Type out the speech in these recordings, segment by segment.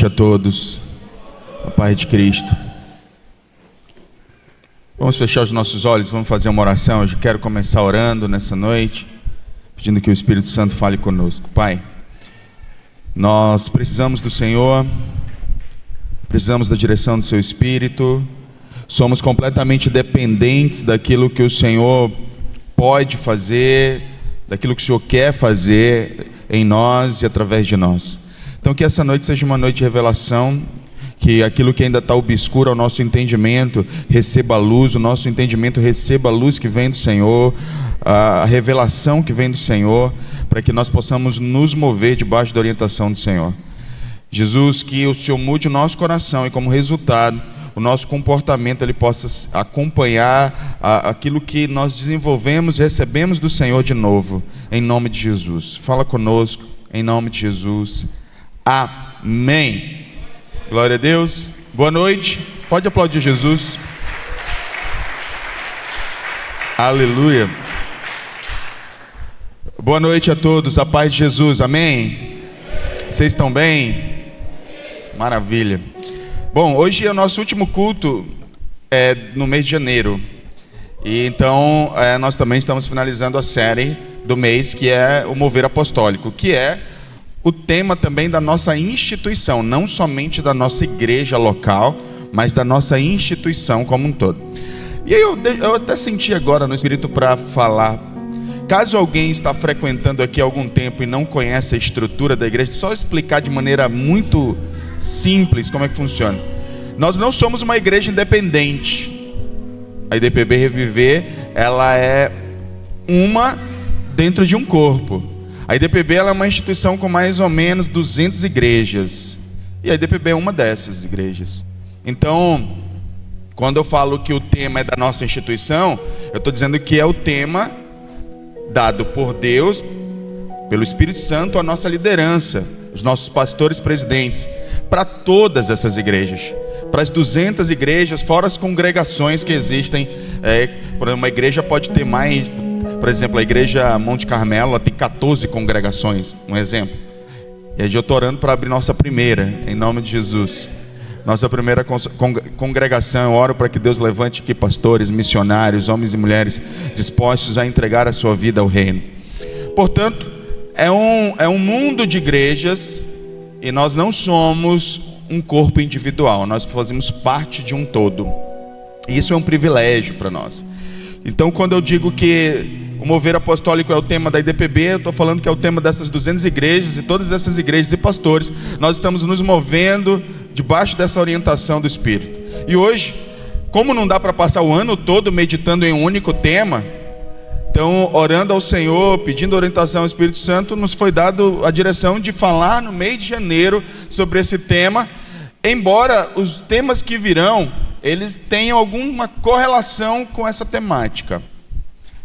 A todos, a paz de Cristo. Vamos fechar os nossos olhos, vamos fazer uma oração. Eu quero começar orando nessa noite, pedindo que o Espírito Santo fale conosco. Pai, nós precisamos do Senhor, precisamos da direção do Seu Espírito, somos completamente dependentes daquilo que o Senhor pode fazer, daquilo que o Senhor quer fazer em nós e através de nós. Então que essa noite seja uma noite de revelação, que aquilo que ainda está obscuro ao nosso entendimento receba a luz, o nosso entendimento receba a luz que vem do Senhor, a revelação que vem do Senhor, para que nós possamos nos mover debaixo da orientação do Senhor. Jesus, que o Senhor mude o nosso coração e como resultado, o nosso comportamento ele possa acompanhar aquilo que nós desenvolvemos e recebemos do Senhor de novo, em nome de Jesus. Fala conosco, em nome de Jesus. Amém. Glória a Deus. Boa noite. Pode aplaudir Jesus. Aleluia. Boa noite a todos. A paz de Jesus. Amém. Vocês estão bem? Maravilha. Bom, hoje é o nosso último culto no mês de janeiro. E então nós também estamos finalizando a série do mês, que é o Mover Apostólico, que é o tema também da nossa instituição, não somente da nossa igreja local, mas da nossa instituição como um todo. E aí eu até senti agora no Espírito para falar, caso alguém está frequentando aqui há algum tempo e não conhece a estrutura da igreja, só explicar de maneira muito simples como é que funciona. Nós não somos uma igreja independente. A IDPB Reviver, ela é uma dentro de um corpo. A IDPB ela é uma instituição com mais ou menos 200 igrejas. E a IDPB é uma dessas igrejas. Então, quando eu falo que o tema é da nossa instituição, eu estou dizendo que é o tema dado por Deus, pelo Espírito Santo, à nossa liderança, os nossos pastores presidentes, para todas essas igrejas. Para as 200 igrejas, fora as congregações que existem. Por exemplo, uma igreja pode ter mais... Por exemplo, a igreja Monte Carmelo, ela tem 14 congregações, um exemplo. E aí eu estou orando para abrir nossa primeira, em nome de Jesus. Nossa primeira congregação, eu oro para que Deus levante aqui pastores, missionários, homens e mulheres dispostos a entregar a sua vida ao reino. Portanto, é um mundo de igrejas e nós não somos um corpo individual, nós fazemos parte de um todo. E isso é um privilégio para nós. Então, quando eu digo que o Mover Apostólico é o tema da IDPB, eu estou falando que é o tema dessas 200 igrejas, e todas essas igrejas e pastores, nós estamos nos movendo debaixo dessa orientação do Espírito. E hoje, como não dá para passar o ano todo meditando em um único tema, então, orando ao Senhor, pedindo orientação ao Espírito Santo, nos foi dado a direção de falar no mês de janeiro sobre esse tema, embora os temas que virão, eles tenham alguma correlação com essa temática.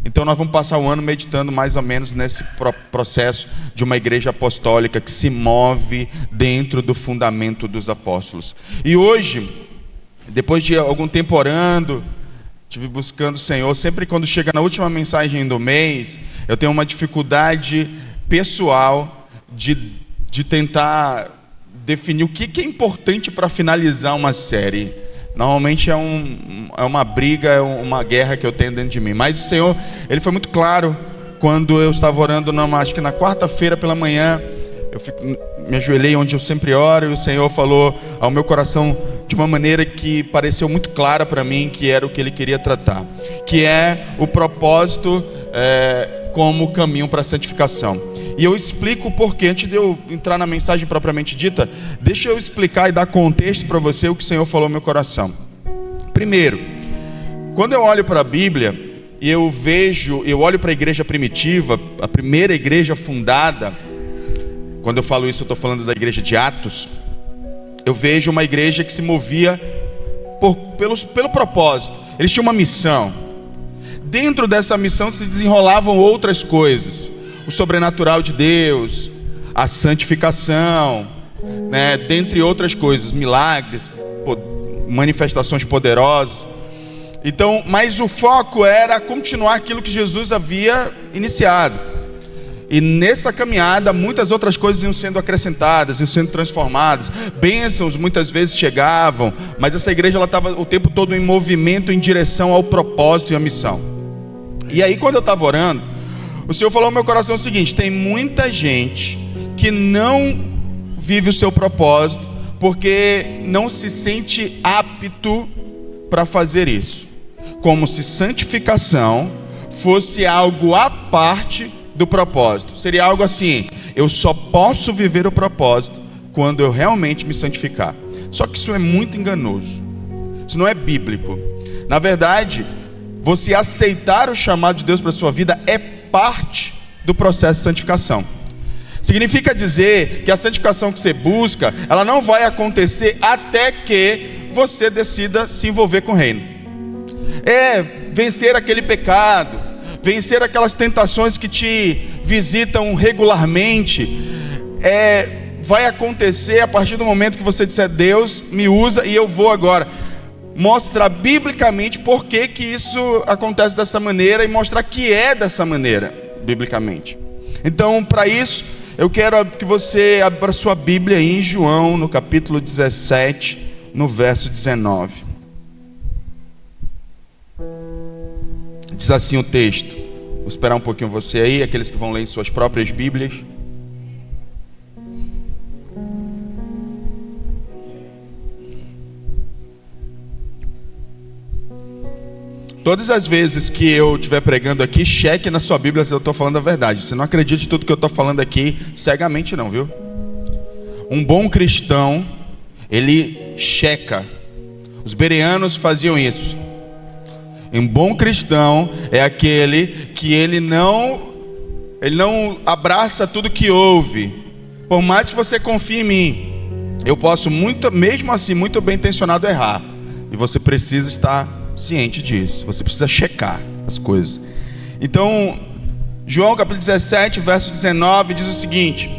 Então nós vamos passar o ano meditando mais ou menos nesse processo de uma igreja apostólica que se move dentro do fundamento dos apóstolos. E hoje, depois de algum tempo orando, estive buscando o Senhor, sempre quando chega na última mensagem do mês, eu tenho uma dificuldade pessoal de tentar definir o que é importante para finalizar uma série. Normalmente é uma briga, é uma guerra que eu tenho dentro de mim. Mas o Senhor, Ele foi muito claro quando eu estava orando, acho que na quarta-feira pela manhã, me ajoelhei onde eu sempre oro, e o Senhor falou ao meu coração de uma maneira que pareceu muito clara para mim, que era o que Ele queria tratar, que é o propósito como caminho para a santificação. E eu explico o porquê. Antes de eu entrar na mensagem propriamente dita, deixa eu explicar e dar contexto para você o que o Senhor falou no meu coração. Primeiro, quando eu olho para a Bíblia e eu olho para a igreja primitiva, a primeira igreja fundada, quando eu falo isso eu estou falando da igreja de Atos, eu vejo uma igreja que se movia pelo propósito. Eles tinham uma missão. Dentro dessa missão se desenrolavam outras coisas. O sobrenatural de Deus, a santificação, dentre outras coisas, milagres, manifestações poderosas. Então, mas o foco era continuar aquilo que Jesus havia iniciado. E nessa caminhada, muitas outras coisas iam sendo acrescentadas, iam sendo transformadas. Bênçãos muitas vezes chegavam, mas essa igreja estava o tempo todo em movimento em direção ao propósito e à missão. E aí, quando eu estava orando, o Senhor falou ao meu coração o seguinte: tem muita gente que não vive o seu propósito porque não se sente apto para fazer isso, como se santificação fosse algo à parte do propósito. Seria algo assim: eu só posso viver o propósito quando eu realmente me santificar. Só que isso é muito enganoso, isso não é bíblico. Na verdade, você aceitar o chamado de Deus para a sua vida é parte do processo de santificação. Significa dizer que a santificação que você busca, ela não vai acontecer até que você decida se envolver com o reino. Vencer aquele pecado, vencer aquelas tentações que te visitam regularmente, vai acontecer a partir do momento que você disser: Deus, me usa e eu vou agora. Mostrar biblicamente por que isso acontece dessa maneira e mostrar que é dessa maneira, biblicamente. Então, para isso, eu quero que você abra sua Bíblia aí em João, no capítulo 17, no verso 19. Diz assim o texto. Vou esperar um pouquinho você aí, aqueles que vão ler em suas próprias Bíblias. Todas as vezes que eu estiver pregando aqui, cheque na sua Bíblia se eu estou falando a verdade. Você não acredita em tudo que eu estou falando aqui cegamente não, viu? Um bom cristão, ele checa. Os bereanos faziam isso. Um bom cristão é aquele que ele não abraça tudo que ouve. Por mais que você confie em mim, eu posso mesmo assim, muito bem intencionado, errar. E você precisa estar ciente disso. Você precisa checar as coisas. Então, João capítulo 17, verso 19, diz o seguinte: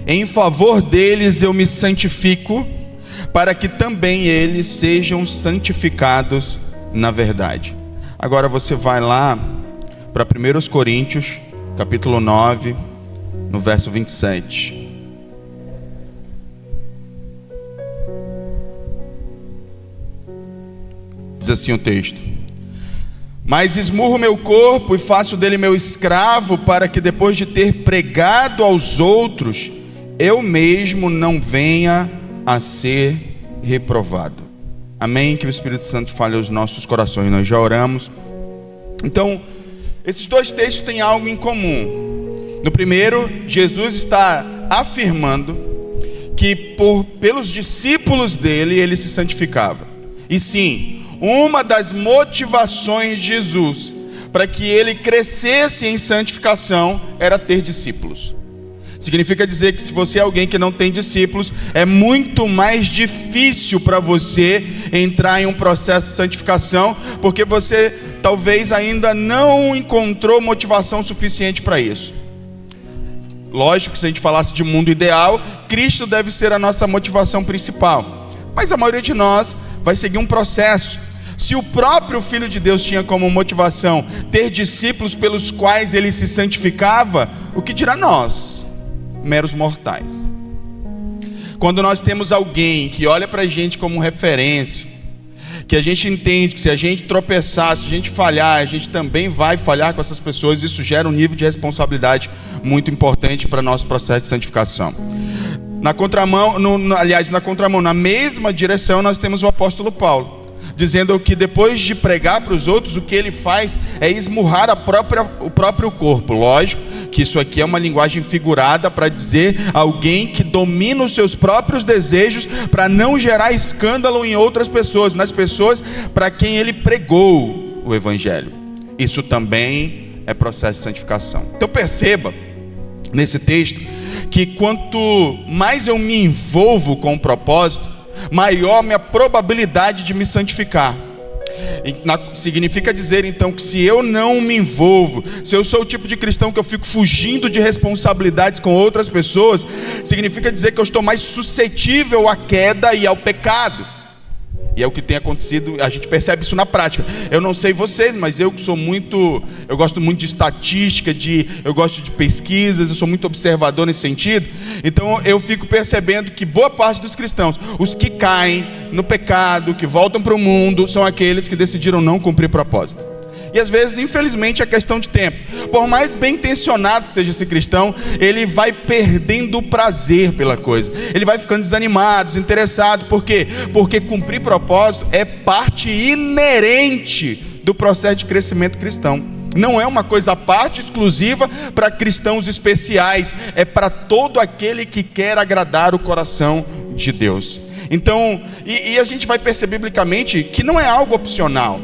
em favor deles eu me santifico, para que também eles sejam santificados na verdade. Agora você vai lá para 1 Coríntios, capítulo 9, no verso 27. Diz assim o texto: mas esmurro meu corpo e faço dele meu escravo, para que depois de ter pregado aos outros, eu mesmo não venha a ser reprovado. Amém? Que o Espírito Santo fale aos nossos corações. Nós já oramos. Então, esses dois textos têm algo em comum. No primeiro, Jesus está afirmando que pelos discípulos dele, ele se santificava. E sim, uma das motivações de Jesus para que ele crescesse em santificação era ter discípulos. Significa dizer que se você é alguém que não tem discípulos, é muito mais difícil para você entrar em um processo de santificação, porque você talvez ainda não encontrou motivação suficiente para isso. Lógico que se a gente falasse de mundo ideal, Cristo deve ser a nossa motivação principal. Mas a maioria de nós vai seguir um processo. Se o próprio Filho de Deus tinha como motivação ter discípulos pelos quais ele se santificava, o que dirá nós, meros mortais? Quando nós temos alguém que olha para a gente como referência, que a gente entende que se a gente tropeçar, se a gente falhar, a gente também vai falhar com essas pessoas, isso gera um nível de responsabilidade muito importante para nosso processo de santificação. Na contramão, na mesma direção, nós temos o apóstolo Paulo, dizendo que depois de pregar para os outros, o que ele faz é esmurrar o próprio corpo. Lógico que isso aqui é uma linguagem figurada para dizer alguém que domina os seus próprios desejos para não gerar escândalo em outras pessoas, nas pessoas para quem ele pregou o evangelho. Isso também é processo de santificação. Então perceba nesse texto que quanto mais eu me envolvo com o propósito, maior minha probabilidade de me santificar. Significa dizer então que se eu não me envolvo, se eu sou o tipo de cristão que eu fico fugindo de responsabilidades com outras pessoas, significa dizer que eu estou mais suscetível à queda e ao pecado. E é o que tem acontecido, a gente percebe isso na prática. Eu não sei vocês, mas eu gosto muito de estatística, eu gosto de pesquisas, eu sou muito observador nesse sentido. Então eu fico percebendo que boa parte dos cristãos, os que caem no pecado, que voltam para o mundo, são aqueles que decidiram não cumprir propósito. E às vezes, infelizmente, é questão de tempo. Por mais bem intencionado que seja esse cristão, ele vai perdendo o prazer pela coisa. Ele vai ficando desanimado, desinteressado. Por quê? Porque cumprir propósito é parte inerente do processo de crescimento cristão. Não é uma coisa à parte, exclusiva para cristãos especiais. É para todo aquele que quer agradar o coração de Deus. Então, e a gente vai perceber biblicamente que não é algo opcional.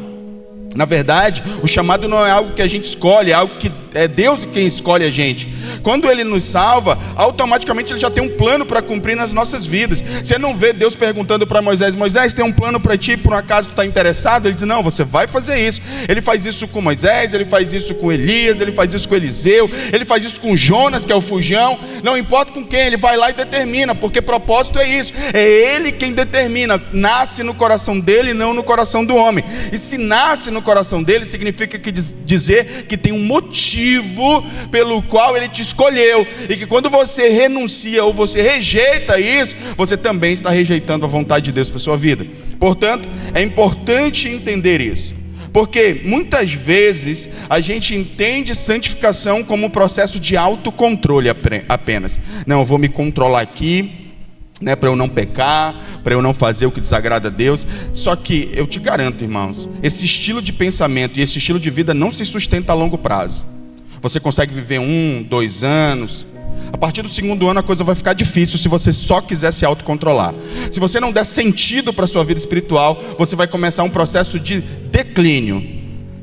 Na verdade, o chamado não é algo que a gente escolhe, é algo que é Deus quem escolhe a gente. Quando Ele nos salva, automaticamente Ele já tem um plano para cumprir nas nossas vidas. Você não vê Deus perguntando para Moisés: Moisés, tem um plano para ti, por um acaso tu está interessado? Ele diz: não, você vai fazer isso. Ele faz isso com Moisés, Ele faz isso com Elias, Ele faz isso com Eliseu, Ele faz isso com Jonas, que é o fujão. Não importa com quem, Ele vai lá e determina, porque propósito é isso. É Ele quem determina. Nasce no coração dele, não no coração do homem. E se nasce no coração dele, significa dizer que tem um motivo pelo qual Ele te escolheu, e que quando você renuncia ou você rejeita isso, você também está rejeitando a vontade de Deus para a sua vida. Portanto, é importante entender isso, porque muitas vezes a gente entende santificação como um processo de autocontrole apenas. Não, eu vou me controlar aqui, para eu não pecar, para eu não fazer o que desagrada a Deus. Só que eu te garanto, irmãos, esse estilo de pensamento e esse estilo de vida não se sustenta a longo prazo. Você consegue viver 1, 2 anos. A partir do 2º ano a coisa vai ficar difícil se você só quiser se autocontrolar. Se você não der sentido para a sua vida espiritual, você vai começar um processo de declínio,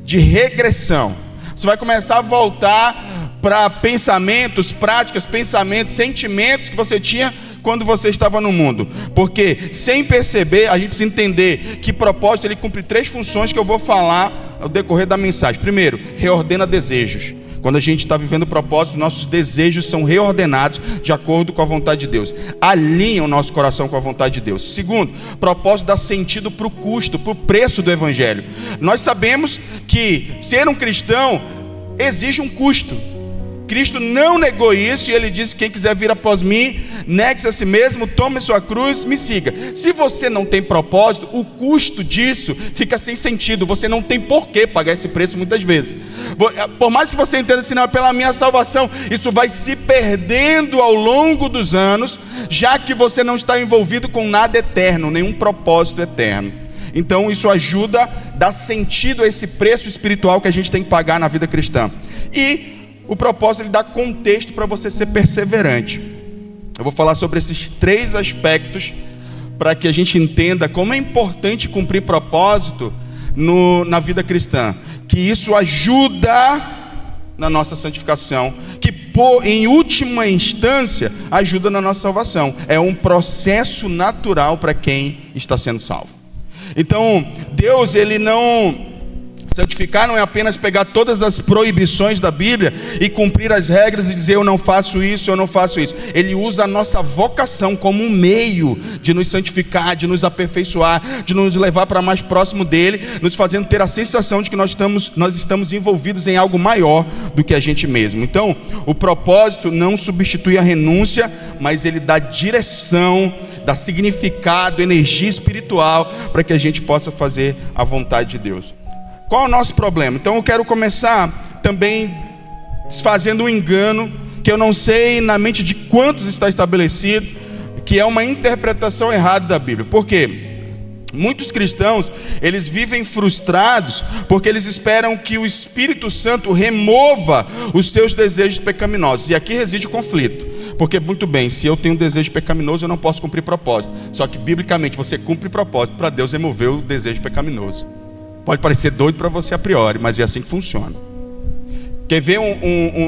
de regressão. Você vai começar a voltar para pensamentos, práticas, pensamentos, sentimentos que você tinha quando você estava no mundo. Porque, sem perceber, a gente precisa entender que propósito ele cumpre 3 funções que eu vou falar ao decorrer da mensagem. Primeiro, reordena desejos. Quando a gente está vivendo o propósito, nossos desejos são reordenados de acordo com a vontade de Deus. Alinha o nosso coração com a vontade de Deus. Segundo, propósito dá sentido para o custo, para o preço do evangelho. Nós sabemos que ser um cristão exige um custo. Cristo não negou isso, e Ele disse: quem quiser vir após mim, negue-se a si mesmo, tome sua cruz, me siga. Se você não tem propósito, o custo disso fica sem sentido. Você não tem por que pagar esse preço muitas vezes. Por mais que você entenda assim: não, é pela minha salvação, isso vai se perdendo ao longo dos anos, já que você não está envolvido com nada eterno, nenhum propósito eterno. Então isso ajuda a dar sentido a esse preço espiritual que a gente tem que pagar na vida cristã. E o propósito ele dá contexto para você ser perseverante. Eu vou falar sobre esses 3 aspectos para que a gente entenda como é importante cumprir propósito na vida cristã. Que isso ajuda na nossa santificação, que em última instância ajuda na nossa salvação. É um processo natural para quem está sendo salvo. Então, Deus ele não... Santificar não é apenas pegar todas as proibições da Bíblia e cumprir as regras e dizer: eu não faço isso, eu não faço isso. Ele usa a nossa vocação como um meio de nos santificar, de nos aperfeiçoar, de nos levar para mais próximo dele, nos fazendo ter a sensação de que nós estamos envolvidos em algo maior do que a gente mesmo. Então, o propósito não substitui a renúncia, mas ele dá direção, dá significado, energia espiritual para que a gente possa fazer a vontade de Deus. Qual é o nosso problema? Então eu quero começar também desfazendo um engano, que eu não sei na mente de quantos está estabelecido, que é uma interpretação errada da Bíblia. Por quê? Muitos cristãos, eles vivem frustrados porque eles esperam que o Espírito Santo remova os seus desejos pecaminosos. E aqui reside o conflito. Porque, muito bem, se eu tenho um desejo pecaminoso, eu não posso cumprir propósito. Só que, biblicamente, você cumpre propósito para Deus remover o desejo pecaminoso. Pode parecer doido para você a priori, mas é assim que funciona. Quer ver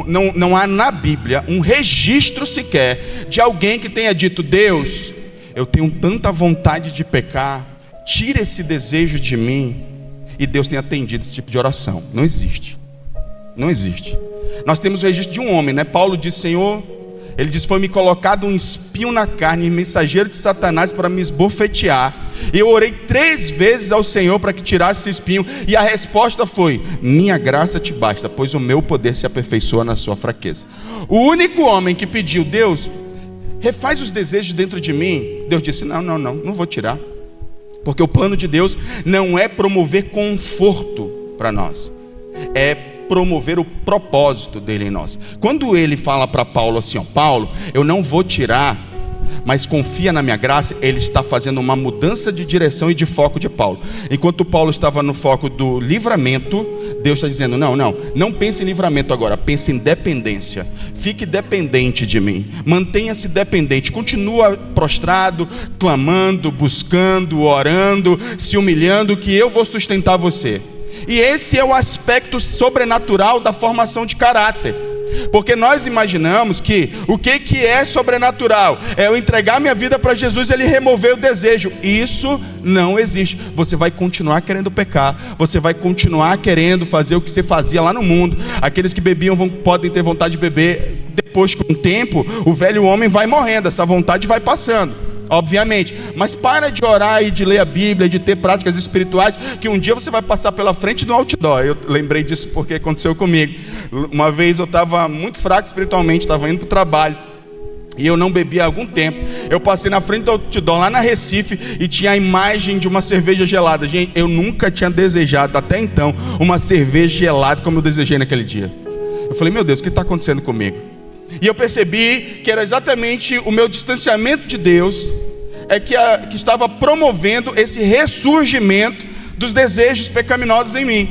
não há na Bíblia um registro sequer de alguém que tenha dito: Deus, eu tenho tanta vontade de pecar, tira esse desejo de mim, e Deus tenha atendido esse tipo de oração. Não existe. Não existe. Nós temos o registro de um homem, né? Paulo disse: Senhor, Ele diz: foi-me colocado um espinho na carne, mensageiro de Satanás para me esbofetear. E eu orei 3 vezes ao Senhor para que tirasse esse espinho, e a resposta foi: minha graça te basta, pois o meu poder se aperfeiçoa na sua fraqueza. O único homem que pediu: Deus, refaz os desejos dentro de mim. Deus disse: não vou tirar. Porque o plano de Deus não é promover conforto para nós, é promover o propósito dele em nós. Quando ele fala para Paulo assim: ó, Paulo, eu não vou tirar, mas confia na minha graça, ele está fazendo uma mudança de direção e de foco de Paulo. Enquanto Paulo estava no foco do livramento, Deus está dizendo: não pense em livramento agora, pense em dependência. Fique dependente de mim, mantenha-se dependente, continua prostrado, clamando, buscando, orando, se humilhando, que eu vou sustentar você. E esse é o aspecto sobrenatural da formação de caráter. Porque nós imaginamos que o que é sobrenatural? É eu entregar minha vida para Jesus e Ele remover o desejo. Isso não existe. Você vai continuar querendo pecar, você vai continuar querendo fazer o que você fazia lá no mundo. Aqueles que bebiam podem ter vontade de beber. Depois, com o tempo, o velho homem vai morrendo, essa vontade vai passando, obviamente. Mas para de orar e de ler a Bíblia, de ter práticas espirituais, que um dia você vai passar pela frente do outdoor. Eu lembrei disso porque aconteceu comigo. Uma vez eu estava muito fraco espiritualmente, estava indo para o trabalho, e eu não bebia há algum tempo. Eu passei na frente do outdoor lá na Recife, e tinha a imagem de uma cerveja gelada. Gente, eu nunca tinha desejado até então uma cerveja gelada como eu desejei naquele dia. Eu falei: meu Deus, o que está acontecendo comigo? E eu percebi que era exatamente o meu distanciamento de Deus que estava promovendo esse ressurgimento dos desejos pecaminosos em mim.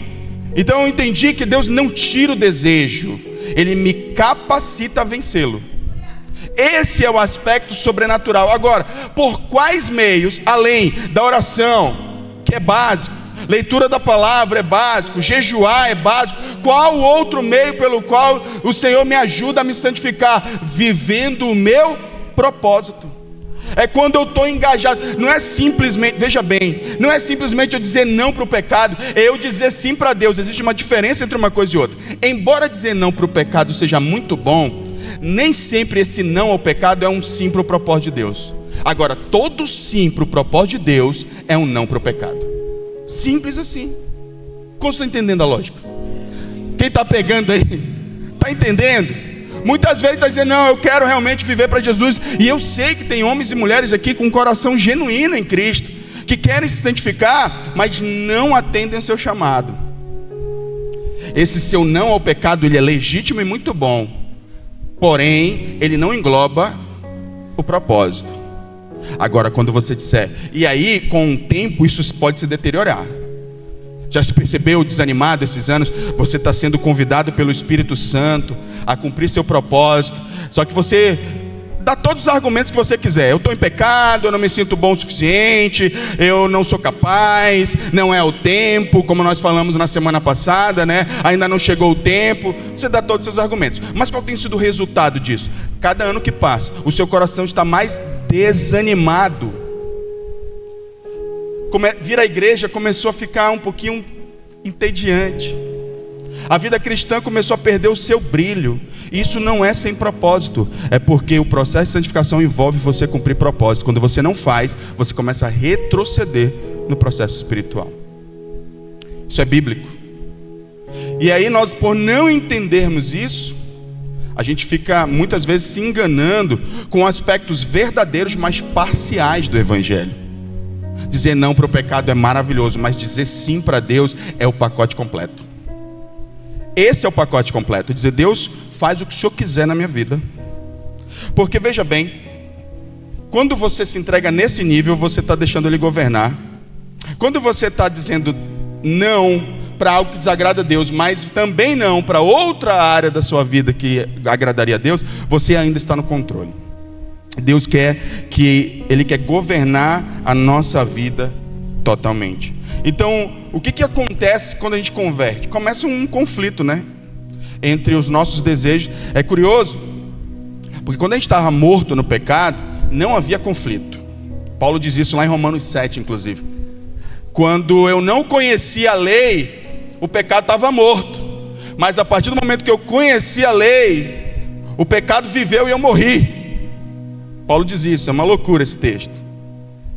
Então eu entendi que Deus não tira o desejo, Ele me capacita a vencê-lo. Esse é o aspecto sobrenatural. Agora, por quais meios, além da oração, que é básico, leitura da palavra é básico, jejuar é básico, qual outro meio pelo qual o Senhor me ajuda a me santificar? Vivendo o meu propósito. É quando eu estou engajado. Não é simplesmente, veja bem, não é simplesmente eu dizer não para o pecado, é eu dizer sim para Deus. Existe uma diferença entre uma coisa e outra. Embora dizer não para o pecado seja muito bom, nem sempre esse não ao pecado é um sim para o propósito de Deus. Agora, todo sim para o propósito de Deus é um não para o pecado. Simples assim. Como você está entendendo a lógica? Quem está pegando aí? Está entendendo? Muitas vezes está dizendo: não, eu quero realmente viver para Jesus. E eu sei que tem homens e mulheres aqui com um coração genuíno em Cristo, que querem se santificar, mas não atendem ao seu chamado. Esse seu não ao pecado, ele é legítimo e muito bom, porém, ele não engloba o propósito. Agora, quando você disser, e aí com o tempo isso pode se deteriorar. Já se percebeu desanimado esses anos? Você está sendo convidado pelo Espírito Santo a cumprir seu propósito, só que você dá todos os argumentos que você quiser. Eu estou em pecado, eu não me sinto bom o suficiente, eu não sou capaz, não é o tempo, como nós falamos na semana passada, né? Ainda não chegou o tempo. Você dá todos os seus argumentos. Mas qual tem sido o resultado disso? Cada ano que passa, o seu coração está mais desanimado. Vir à igreja começou a ficar um pouquinho entediante. A vida cristã começou a perder o seu brilho. Isso não é sem propósito. É porque o processo de santificação envolve você cumprir propósito. Quando você não faz, você começa a retroceder no processo espiritual. Isso é bíblico. E aí nós, por não entendermos isso, a gente fica muitas vezes se enganando com aspectos verdadeiros, mas parciais do Evangelho. Dizer não para o pecado é maravilhoso, mas dizer sim para Deus é o pacote completo. Esse é o pacote completo. Dizer: Deus, faz o que o Senhor quiser na minha vida. Porque veja bem, quando você se entrega nesse nível, você está deixando Ele governar. Quando você está dizendo não para algo que desagrada a Deus, mas também não para outra área da sua vida que agradaria a Deus, você ainda está no controle. Deus Ele quer governar a nossa vida totalmente. Então, o que acontece quando a gente converte? Começa um conflito, né? Entre os nossos desejos. É curioso, porque quando a gente estava morto no pecado, não havia conflito. Paulo diz isso lá em Romanos 7, inclusive. Quando eu não conhecia a lei, o pecado estava morto. Mas a partir do momento que eu conheci a lei, O pecado viveu e eu morri. Paulo diz isso, é uma loucura esse texto.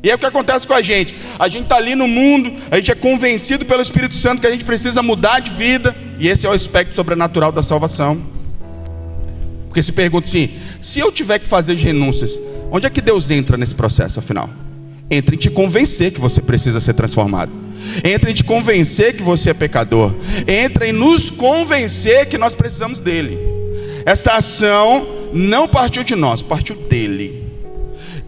E é o que acontece com a gente. A gente está ali no mundo, a gente é convencido pelo Espírito Santo que a gente precisa mudar de vida. E esse é o aspecto sobrenatural da salvação. Porque se pergunta assim, se eu tiver que fazer renúncias, onde é que Deus entra nesse processo afinal? Entra em te convencer que você precisa ser transformado. Entra em te convencer que você é pecador. Entra em nos convencer que nós precisamos dele. Essa ação não partiu de nós, partiu dele.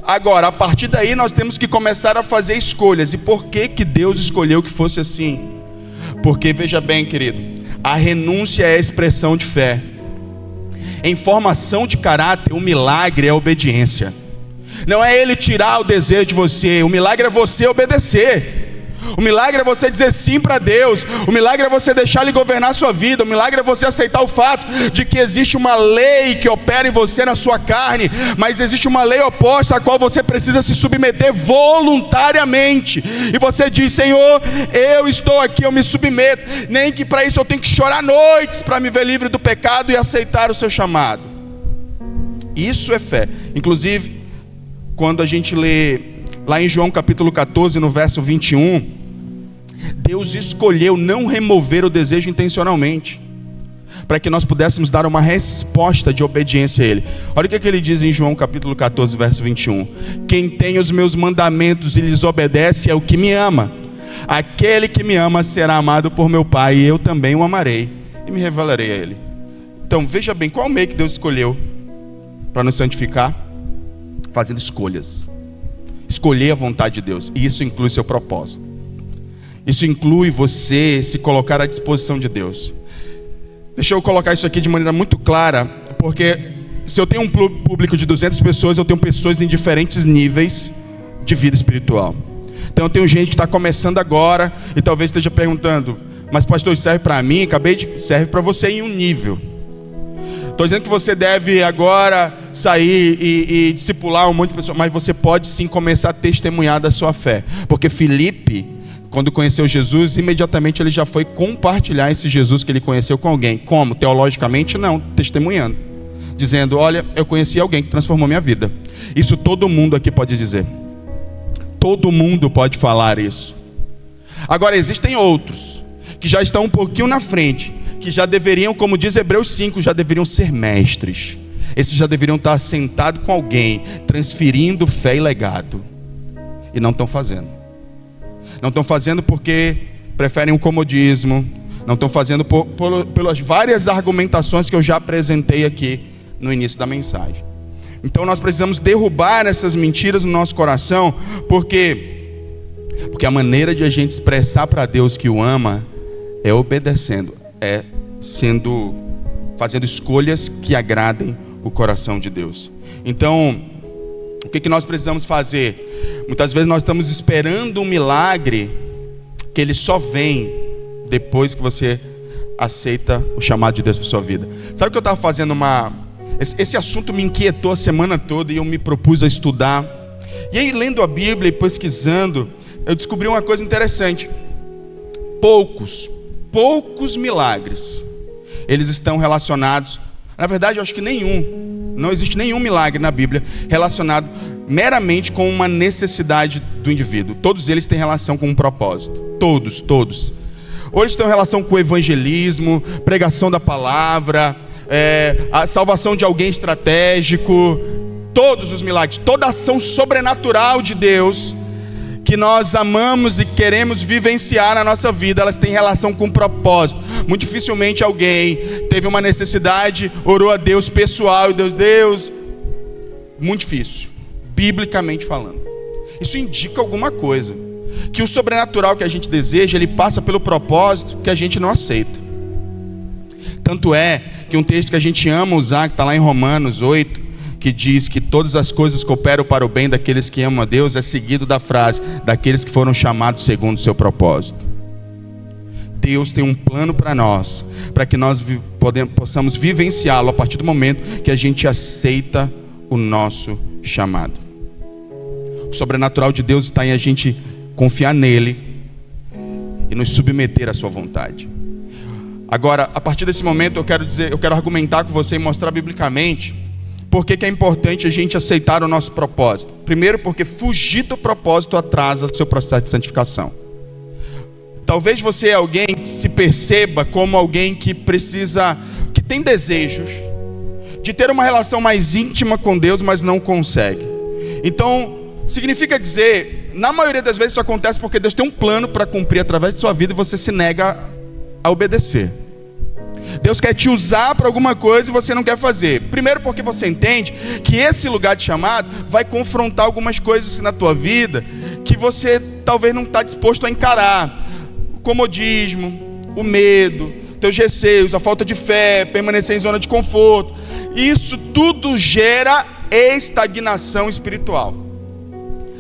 Agora, a partir daí nós temos que começar a fazer escolhas. E por que que Deus escolheu que fosse assim? Porque, veja bem, querido, a renúncia é a expressão de fé. Em formação de caráter, o milagre é a obediência. Não é ele tirar o desejo de você, o milagre é você obedecer. O milagre é você dizer sim para Deus. O milagre é você deixar Ele governar a sua vida. O milagre é você aceitar o fato de que existe uma lei que opera em você, na sua carne, mas existe uma lei oposta à qual você precisa se submeter voluntariamente. E você diz, Senhor, eu estou aqui, eu me submeto. Nem que para isso eu tenho que chorar noites para me ver livre do pecado e aceitar o seu chamado. Isso é fé. Inclusive, quando a gente lê lá em João capítulo 14, no verso 21, Deus escolheu não remover o desejo intencionalmente, para que nós pudéssemos dar uma resposta de obediência a Ele. Olha o que ele diz em João capítulo 14, verso 21. Quem tem os meus mandamentos e lhes obedece é o que me ama. Aquele que me ama será amado por meu Pai, e eu também o amarei e me revelarei a Ele. Então veja bem, qual o meio que Deus escolheu para nos santificar? Fazendo escolhas. Escolher a vontade de Deus, e isso inclui seu propósito. Isso inclui você se colocar à disposição de Deus. Deixa eu colocar isso aqui de maneira muito clara, porque se eu tenho um público de 200 pessoas, eu tenho pessoas em diferentes níveis de vida espiritual. Então eu tenho gente que está começando agora e talvez esteja perguntando, mas pastor, isso serve para mim? Serve para você em um nível. Estou dizendo que você deve agora sair e discipular um monte de pessoas, mas você pode sim começar a testemunhar da sua fé. Porque Filipe, quando conheceu Jesus, imediatamente ele já foi compartilhar esse Jesus que ele conheceu com alguém. Como? Teologicamente? Não, testemunhando. Dizendo, olha, eu conheci alguém que transformou minha vida. Isso todo mundo aqui pode dizer. Todo mundo pode falar isso. Agora existem outros, que já estão um pouquinho na frente, que já deveriam, como diz Hebreus 5, já deveriam ser mestres. Esses já deveriam estar sentados com alguém, transferindo fé e legado. E não estão fazendo. Não estão fazendo porque preferem o comodismo. Não estão fazendo pelas várias argumentações que eu já apresentei aqui no início da mensagem. Então nós precisamos derrubar essas mentiras no nosso coração. Porque a maneira de a gente expressar para Deus que o ama é obedecendo. É fazendo escolhas que agradem o coração de Deus. Então, o que nós precisamos fazer? Muitas vezes nós estamos esperando um milagre que ele só vem depois que você aceita o chamado de Deus para sua vida. Sabe que eu estava fazendo esse assunto me inquietou a semana toda e eu me propus a estudar. E aí, lendo a Bíblia e pesquisando, eu descobri uma coisa interessante. Poucos milagres, eles estão relacionados, na verdade eu acho que não existe nenhum milagre na Bíblia relacionado meramente com uma necessidade do indivíduo. Todos eles têm relação com um propósito, todos. Ou eles têm relação com o evangelismo, pregação da palavra, a salvação de alguém estratégico. Todos os milagres, toda ação sobrenatural de Deus que nós amamos e queremos vivenciar na nossa vida, elas têm relação com propósito. Muito dificilmente alguém teve uma necessidade, orou a Deus pessoal e Deus, muito difícil, biblicamente falando. Isso indica alguma coisa, que o sobrenatural que a gente deseja, ele passa pelo propósito que a gente não aceita. Tanto é que um texto que a gente ama usar, que está lá em Romanos 8, que diz que todas as coisas cooperam para o bem daqueles que amam a Deus, é seguido da frase, daqueles que foram chamados segundo o seu propósito. Deus tem um plano para nós, para que nós possamos vivenciá-lo a partir do momento que a gente aceita o nosso chamado. O sobrenatural de Deus está em a gente confiar nele e nos submeter à sua vontade. Agora, a partir desse momento, eu quero argumentar com você e mostrar biblicamente por que é importante a gente aceitar o nosso propósito. Primeiro, porque fugir do propósito atrasa seu processo de santificação. Talvez você é alguém que se perceba como alguém que tem desejos de ter uma relação mais íntima com Deus, mas não consegue. Então, significa dizer, na maioria das vezes isso acontece porque Deus tem um plano para cumprir através de sua vida e você se nega a obedecer. Deus quer te usar para alguma coisa e você não quer fazer. Primeiro porque você entende que esse lugar de chamado vai confrontar algumas coisas na tua vida que você talvez não está disposto a encarar. O comodismo, o medo, teus receios, a falta de fé, permanecer em zona de conforto. Isso tudo gera estagnação espiritual.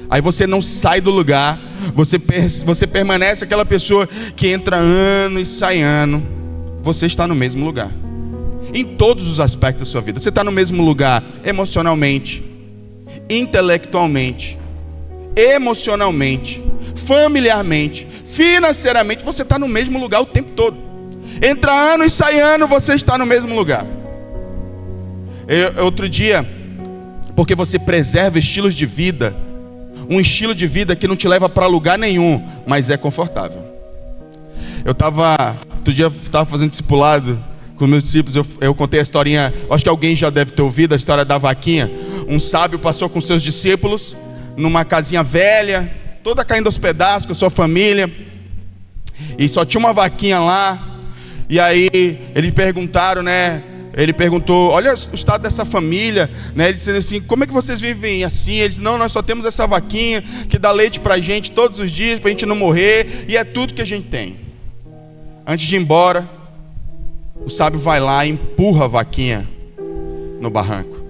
Aí você não sai do lugar, você permanece aquela pessoa que entra ano e sai ano. Você está no mesmo lugar, em todos os aspectos da sua vida. Você está no mesmo lugar emocionalmente, intelectualmente, emocionalmente, familiarmente, financeiramente. Você está no mesmo lugar o tempo todo. Entra ano e sai ano, você está no mesmo lugar. Outro dia, porque você preserva estilos de vida, um estilo de vida que não te leva para lugar nenhum, mas é confortável. Outro dia eu estava fazendo discipulado com meus discípulos, eu contei a historinha, acho que alguém já deve ter ouvido a história da vaquinha. Um sábio passou com seus discípulos numa casinha velha, toda caindo aos pedaços, com a sua família, e só tinha uma vaquinha lá. E aí eles perguntaram, ele perguntou, olha o estado dessa família, ele disse assim, como é que vocês vivem assim? Eles, não, nós só temos essa vaquinha que dá leite pra gente todos os dias, pra gente não morrer, e é tudo que a gente tem. Antes de ir embora, o sábio vai lá e empurra a vaquinha no barranco.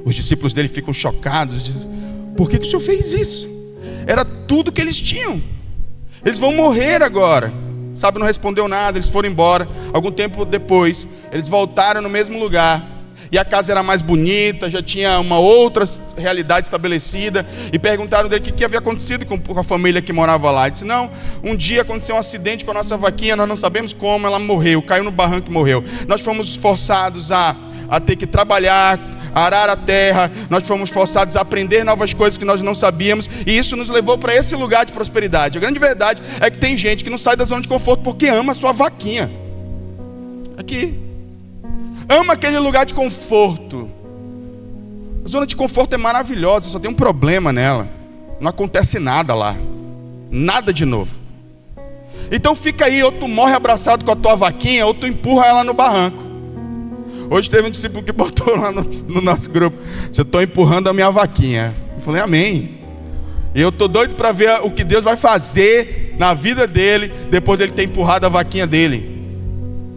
Os discípulos dele ficam chocados, dizem, por que o senhor fez isso? Era tudo que eles tinham. Eles vão morrer agora. O sábio não respondeu nada, eles foram embora. Algum tempo depois, eles voltaram no mesmo lugar. E a casa era mais bonita, já tinha uma outra realidade estabelecida. E perguntaram dele o que havia acontecido com a família que morava lá. Ele disse, não, um dia aconteceu um acidente com a nossa vaquinha, nós não sabemos como, ela morreu, caiu no barranco e morreu. Nós fomos forçados a ter que trabalhar, arar a terra, nós fomos forçados a aprender novas coisas que nós não sabíamos, e isso nos levou para esse lugar de prosperidade. A grande verdade é que tem gente que não sai da zona de conforto porque ama a sua vaquinha. Aqui. Ama aquele lugar de conforto. A zona de conforto é maravilhosa, só tem um problema nela. Não acontece nada lá. Nada de novo. Então fica aí, ou tu morre abraçado com a tua vaquinha, ou tu empurra ela no barranco. Hoje teve um discípulo que botou lá no nosso grupo, eu estou empurrando a minha vaquinha. Eu falei, amém. E eu estou doido para ver o que Deus vai fazer na vida dele, depois dele ter empurrado a vaquinha dele.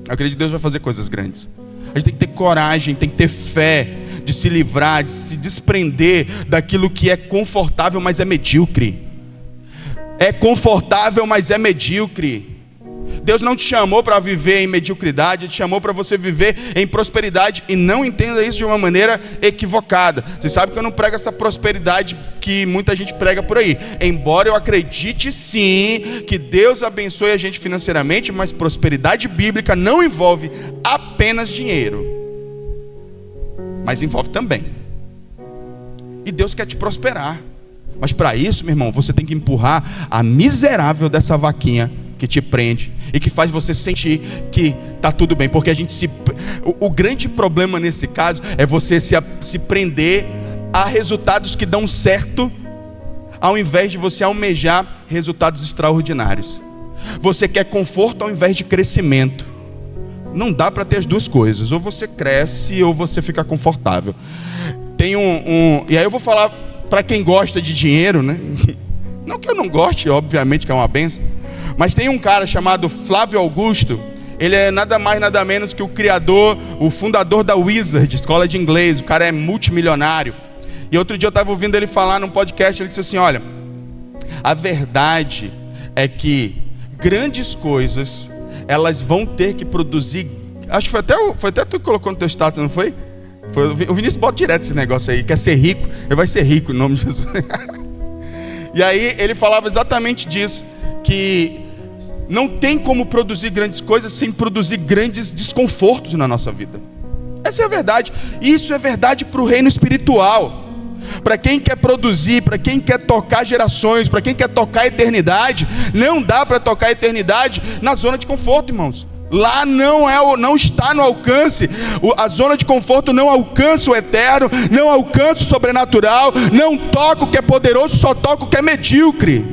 Eu acredito que Deus vai fazer coisas grandes. A gente tem que ter coragem, tem que ter fé de se livrar, de se desprender daquilo que é confortável, mas é medíocre. É confortável, mas é medíocre. Deus não te chamou para viver em mediocridade, Ele te chamou para você viver em prosperidade. E não entenda isso de uma maneira equivocada. Você sabe que eu não prego essa prosperidade que muita gente prega por aí. Embora eu acredite sim que Deus abençoe a gente financeiramente, mas prosperidade bíblica não envolve apenas dinheiro, mas envolve também. E Deus quer te prosperar. Mas para isso, meu irmão, você tem que empurrar a miserável dessa vaquinha que te prende e que faz você sentir que está tudo bem. Porque o grande problema nesse caso é você se prender a resultados que dão certo, ao invés de você almejar resultados extraordinários. Você quer conforto ao invés de crescimento. Não dá para ter as duas coisas. Ou você cresce ou você fica confortável. Tem e aí eu vou falar para quem gosta de dinheiro, né? Não que eu não goste, obviamente que é uma benção. Mas tem um cara chamado Flávio Augusto. Ele é nada mais, nada menos que o criador, o fundador da Wizard, escola de inglês. O cara é multimilionário. E outro dia eu estava ouvindo ele falar num podcast. Ele disse assim, olha, a verdade é que grandes coisas, elas vão ter que produzir. Acho que foi até tu que colocou no teu status, não foi? O Vinícius bota direto esse negócio aí. Quer ser rico? Ele vai ser rico em nome de Jesus. E aí ele falava exatamente disso, que não tem como produzir grandes coisas sem produzir grandes desconfortos na nossa vida. Essa é a verdade. Isso é verdade para o reino espiritual. Para quem quer produzir, para quem quer tocar gerações, para quem quer tocar a eternidade, não dá para tocar a eternidade na zona de conforto, irmãos. Lá não está no alcance. A zona de conforto não alcança o eterno, não alcança o sobrenatural, não toca o que é poderoso, só toca o que é medíocre.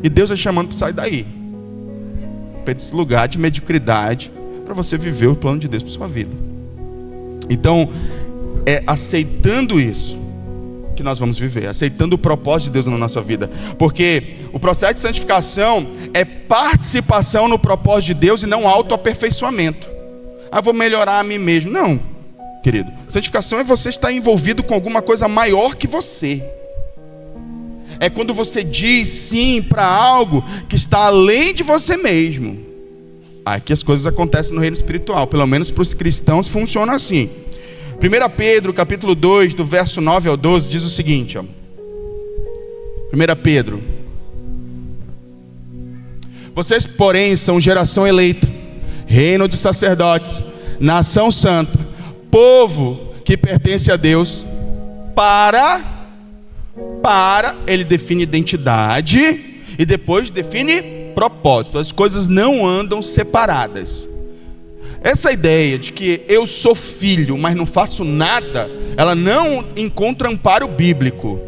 E Deus está chamando para sair daí, para esse lugar de mediocridade, para você viver o plano de Deus para sua vida. Então, é aceitando isso que nós vamos viver, aceitando o propósito de Deus na nossa vida, porque o processo de santificação é participação no propósito de Deus e não autoaperfeiçoamento. Eu vou melhorar a mim mesmo. Não, querido, santificação é você estar envolvido com alguma coisa maior que você. É quando você diz sim para algo que está além de você mesmo. Aqui as coisas acontecem no reino espiritual, pelo menos para os cristãos funciona assim. 1 Pedro, capítulo 2, do verso 9 ao 12, diz o seguinte, 1 Pedro: vocês, porém, são geração eleita, reino de sacerdotes, nação santa, povo que pertence a Deus, ele define identidade e depois define propósito. As coisas não andam separadas. Essa ideia de que eu sou filho, mas não faço nada, ela não encontra amparo bíblico.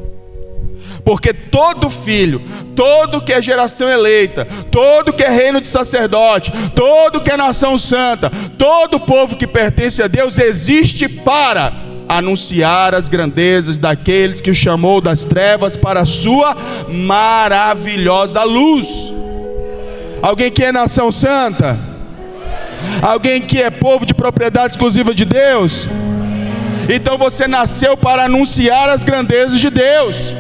Porque todo filho, todo que é geração eleita, todo que é reino de sacerdote, todo que é nação santa, todo povo que pertence a Deus, existe para anunciar as grandezas daqueles que o chamou das trevas para a sua maravilhosa luz. Alguém que é nação santa? Alguém que é povo de propriedade exclusiva de Deus? Então você nasceu para anunciar as grandezas de Deus.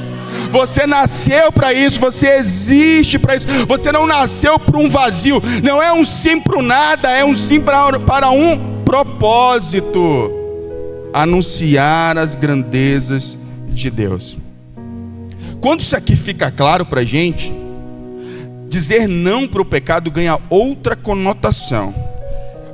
Você nasceu para isso, você existe para isso. Você não nasceu para um vazio. Não é um sim para o nada, é um sim para um propósito: anunciar as grandezas de Deus. Quando isso aqui fica claro para a gente, dizer não para o pecado ganha outra conotação.